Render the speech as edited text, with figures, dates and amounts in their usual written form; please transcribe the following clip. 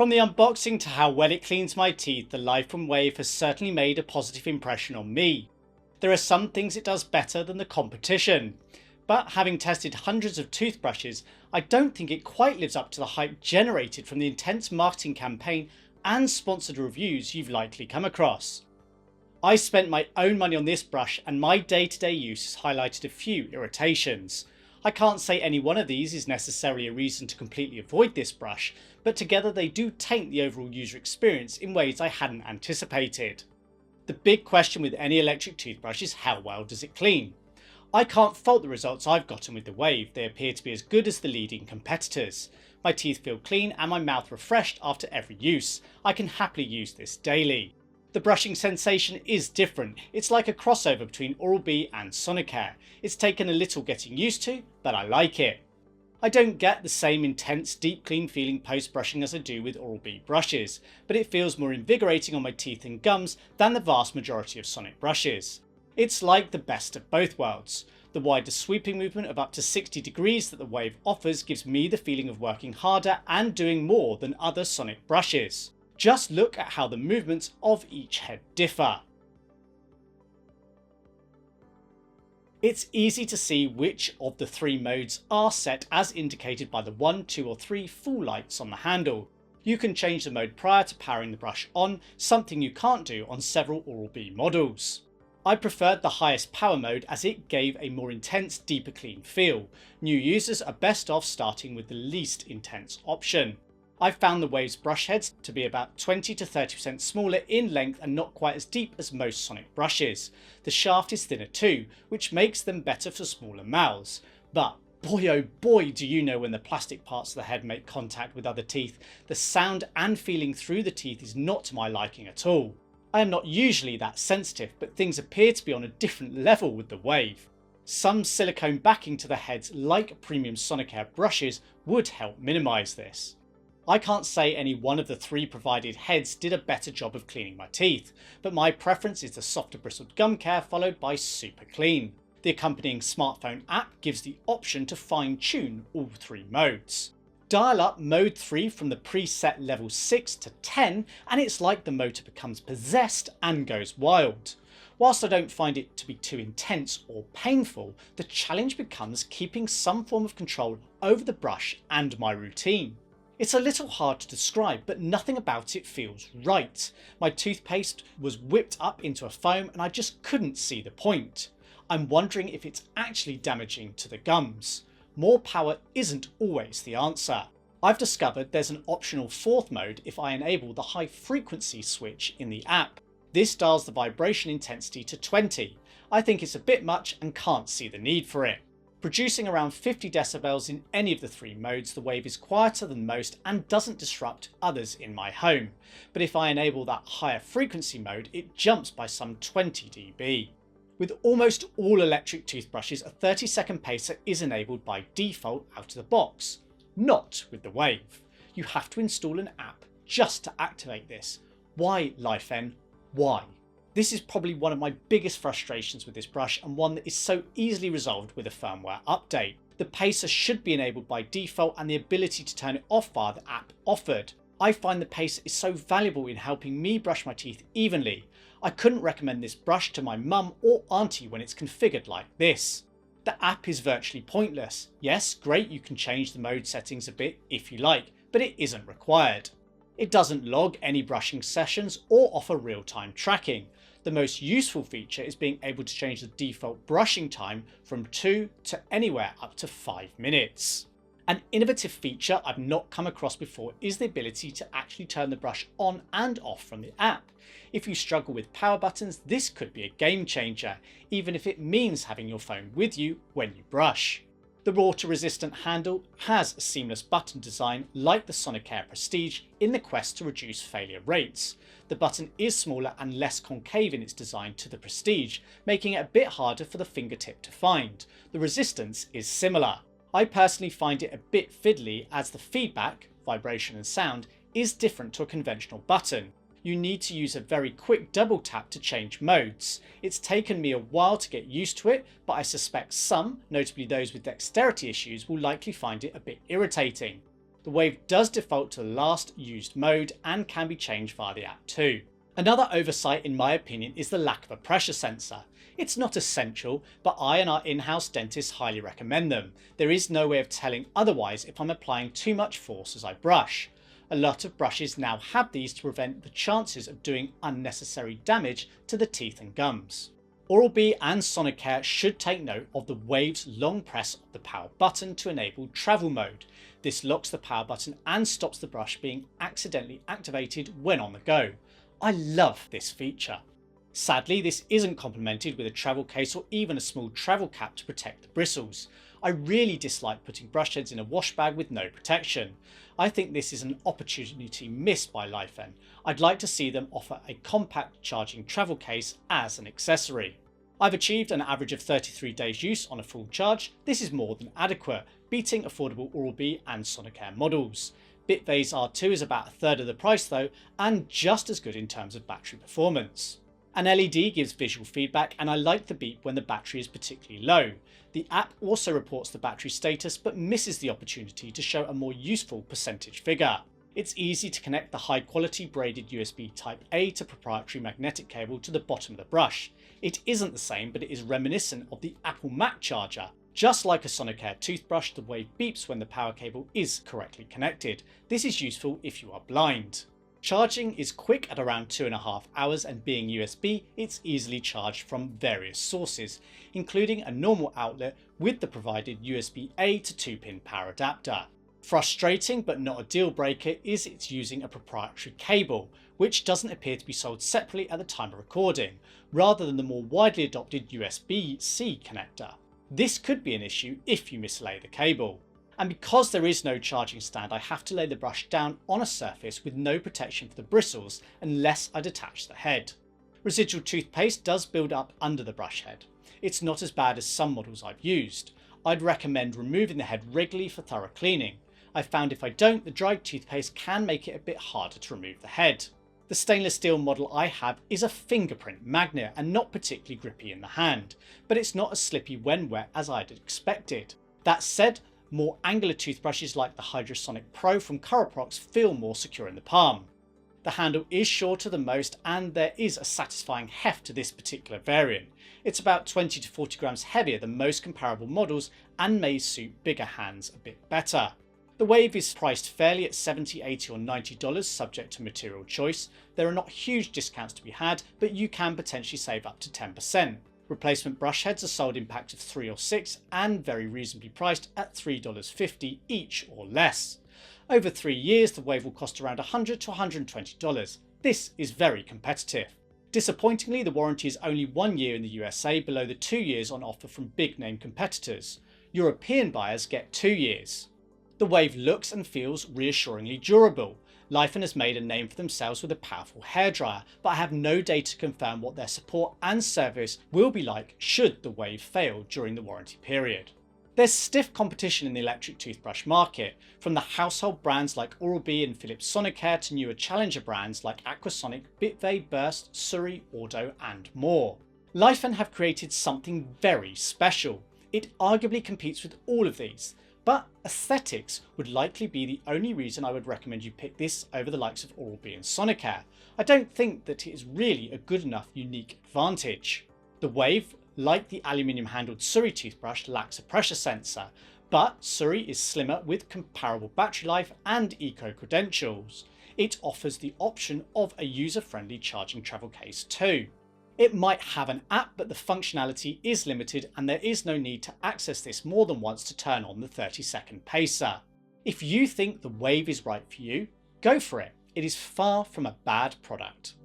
From the unboxing to how well it cleans my teeth, the Laifen Wave has certainly made a positive impression on me. There are some things it does better than the competition, but having tested hundreds of toothbrushes, I don't think it quite lives up to the hype generated from the intense marketing campaign and sponsored reviews you've likely come across. I spent my own money on this brush and my day-to-day use has highlighted a few irritations. I can't say any one of these is necessarily a reason to completely avoid this brush, but together they do taint the overall user experience in ways I hadn't anticipated. The big question with any electric toothbrush is how well does it clean? I can't fault the results I've gotten with the Wave, they appear to be as good as the leading competitors. My teeth feel clean and my mouth refreshed after every use. I can happily use this daily. The brushing sensation is different, it's like a crossover between Oral-B and Sonicare. It's taken a little getting used to, but I like it. I don't get the same intense deep clean feeling post brushing as I do with Oral-B brushes, but it feels more invigorating on my teeth and gums than the vast majority of Sonic brushes. It's like the best of both worlds. The wider sweeping movement of up to 60 degrees that the Wave offers gives me the feeling of working harder and doing more than other Sonic brushes. Just look at how the movements of each head differ. It's easy to see which of the three modes are set as indicated by the 1, 2 or 3 full lights on the handle. You can change the mode prior to powering the brush on, something you can't do on several Oral-B models. I preferred the highest power mode as it gave a more intense, deeper clean feel. New users are best off starting with the least intense option. I've found the Wave's brush heads to be about 20 to 30% smaller in length and not quite as deep as most Sonic brushes. The shaft is thinner too, which makes them better for smaller mouths. But boy oh boy do you know when the plastic parts of the head make contact with other teeth, the sound and feeling through the teeth is not to my liking at all. I am not usually that sensitive, but things appear to be on a different level with the Wave. Some silicone backing to the heads like premium Sonicare brushes would help minimise this. I can't say any one of the three provided heads did a better job of cleaning my teeth, but my preference is the softer bristled gum care followed by super clean. The accompanying smartphone app gives the option to fine tune all three modes. Dial up mode 3 from the preset level 6 to 10 and it's like the motor becomes possessed and goes wild. Whilst I don't find it to be too intense or painful, the challenge becomes keeping some form of control over the brush and my routine. It's a little hard to describe, but nothing about it feels right. My toothpaste was whipped up into a foam and I just couldn't see the point. I'm wondering if it's actually damaging to the gums. More power isn't always the answer. I've discovered there's an optional fourth mode if I enable the high frequency switch in the app. This dials the vibration intensity to 20. I think it's a bit much and can't see the need for it. Producing around 50 decibels in any of the three modes, the Wave is quieter than most and doesn't disrupt others in my home. But if I enable that higher frequency mode, it jumps by some 20 dB. With almost all electric toothbrushes, a 30-second pacer is enabled by default out of the box. Not with the Wave. You have to install an app just to activate this. Why, Laifen? Why? This is probably one of my biggest frustrations with this brush and one that is so easily resolved with a firmware update. The pacer should be enabled by default and the ability to turn it off via the app offered. I find the pacer is so valuable in helping me brush my teeth evenly. I couldn't recommend this brush to my mum or auntie when it's configured like this. The app is virtually pointless. Yes, great, you can change the mode settings a bit if you like, but it isn't required. It doesn't log any brushing sessions or offer real-time tracking. The most useful feature is being able to change the default brushing time from 2 to anywhere up to 5 minutes. An innovative feature I've not come across before is the ability to actually turn the brush on and off from the app. If you struggle with power buttons, this could be a game changer, even if it means having your phone with you when you brush. The water-resistant handle has a seamless button design like the Sonicare Prestige in the quest to reduce failure rates. The button is smaller and less concave in its design to the Prestige, making it a bit harder for the fingertip to find. The resistance is similar. I personally find it a bit fiddly as the feedback, vibration and sound, is different to a conventional button. You need to use a very quick double tap to change modes. It's taken me a while to get used to it, but I suspect some, notably those with dexterity issues, will likely find it a bit irritating. The Wave does default to the last used mode and can be changed via the app too. Another oversight in my opinion is the lack of a pressure sensor. It's not essential, but I and our in-house dentists highly recommend them. There is no way of telling otherwise if I'm applying too much force as I brush. A lot of brushes now have these to prevent the chances of doing unnecessary damage to the teeth and gums. Oral-B and Sonicare should take note of the Wave's long press of the power button to enable travel mode. This locks the power button and stops the brush being accidentally activated when on the go. I love this feature. Sadly, this isn't complemented with a travel case or even a small travel cap to protect the bristles. I really dislike putting brush heads in a wash bag with no protection. I think this is an opportunity missed by Laifen. I'd like to see them offer a compact charging travel case as an accessory. I've achieved an average of 33 days use on a full charge. This is more than adequate, beating affordable Oral-B and Sonicare models. Bitvase R2 is about a third of the price though, and just as good in terms of battery performance. An LED gives visual feedback and I like the beep when the battery is particularly low. The app also reports the battery status but misses the opportunity to show a more useful percentage figure. It's easy to connect the high quality braided USB Type-A to proprietary magnetic cable to the bottom of the brush. It isn't the same, but it is reminiscent of the Apple Mac charger. Just like a Sonicare toothbrush, the Wave beeps when the power cable is correctly connected. This is useful if you are blind. Charging is quick at around 2.5 hours, and being USB, it's easily charged from various sources, including a normal outlet with the provided USB-A to 2-pin power adapter. Frustrating but not a deal breaker is it's using a proprietary cable, which doesn't appear to be sold separately at the time of recording, rather than the more widely adopted USB-C connector. This could be an issue if you mislay the cable. And because there is no charging stand, I have to lay the brush down on a surface with no protection for the bristles unless I detach the head. Residual toothpaste does build up under the brush head. It's not as bad as some models I've used. I'd recommend removing the head regularly for thorough cleaning. I found if I don't, the dried toothpaste can make it a bit harder to remove the head. The stainless steel model I have is a fingerprint magnet and not particularly grippy in the hand, but it's not as slippy when wet as I'd expected. That said, more angular toothbrushes like the Hydrosonic Pro from Coroprox feel more secure in the palm. The handle is shorter than most and there is a satisfying heft to this particular variant. It's about 20 to 40 grams heavier than most comparable models and may suit bigger hands a bit better. The Wave is priced fairly at $70, $80 or $90 subject to material choice. There are not huge discounts to be had, but you can potentially save up to 10%. Replacement brush heads are sold in packs of 3 or 6 and very reasonably priced at $3.50 each or less. Over 3 years, the Wave will cost around $100 to $120. This is very competitive. Disappointingly, the warranty is only 1 year in the USA, below the 2 years on offer from big name competitors. European buyers get 2 years. The Wave looks and feels reassuringly durable. Laifen has made a name for themselves with a powerful hairdryer, but I have no data to confirm what their support and service will be like should the Wave fail during the warranty period. There's stiff competition in the electric toothbrush market, from the household brands like Oral-B and Philips Sonicare to newer challenger brands like Aquasonic, Bitvase, Burst, Surrey, Ordo and more. Laifen have created something very special. It arguably competes with all of these, but aesthetics would likely be the only reason I would recommend you pick this over the likes of Oral-B and Sonicare. I don't think that it is really a good enough unique advantage. The Wave, like the aluminium handled Surrey toothbrush, lacks a pressure sensor, but Surrey is slimmer with comparable battery life and eco credentials. It offers the option of a user-friendly charging travel case too. It might have an app, but the functionality is limited and there is no need to access this more than once to turn on the 30-second pacer. If you think the Wave is right for you, go for it. It is far from a bad product.